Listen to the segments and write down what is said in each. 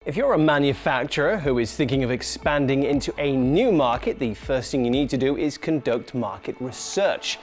If you're a manufacturer who is thinking of expanding into a new market, the first thing you need to do is conduct market research.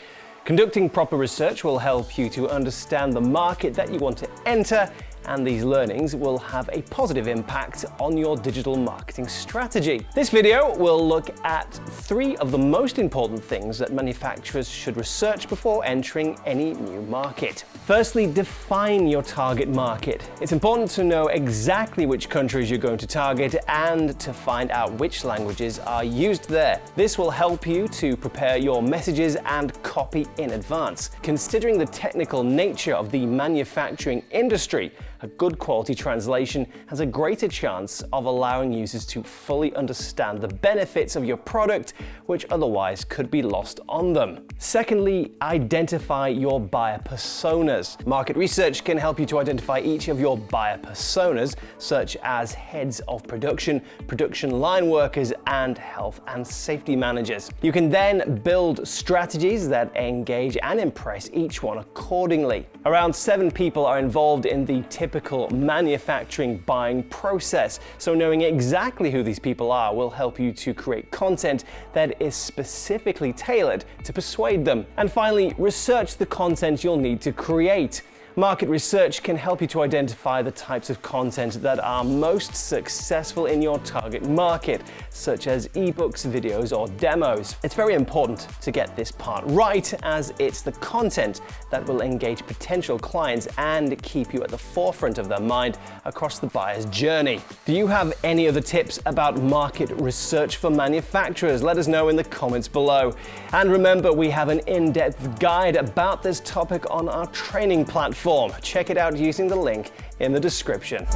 Conducting proper research will help you to understand the market that you want to enter, and these learnings will have a positive impact on your digital marketing strategy. This video will look at 3 of the most important things that manufacturers should research before entering any new market. Firstly, define your target market. It's important to know exactly which countries you're going to target and to find out which languages are used there. This will help you to prepare your messages and copy in advance. Considering the technical nature of the manufacturing industry, a good quality translation has a greater chance of allowing users to fully understand the benefits of your product, which otherwise could be lost on them. Secondly, identify your buyer personas. Market research can help you to identify each of your buyer personas, such as heads of production, production line workers, and health and safety managers. You can then build strategies that engage and impress each one accordingly. Around 7 people are involved in the typical manufacturing buying process, so knowing exactly who these people are will help you to create content that is specifically tailored to persuade them. And finally, research the content you'll need to create. Market research can help you to identify the types of content that are most successful in your target market, such as ebooks, videos, or demos. It's very important to get this part right, as it's the content that will engage potential clients and keep you at the forefront of their mind across the buyer's journey. Do you have any other tips about market research for manufacturers? Let us know in the comments below. And remember, we have an in-depth guide about this topic on our training platform. Check it out using the link in the description.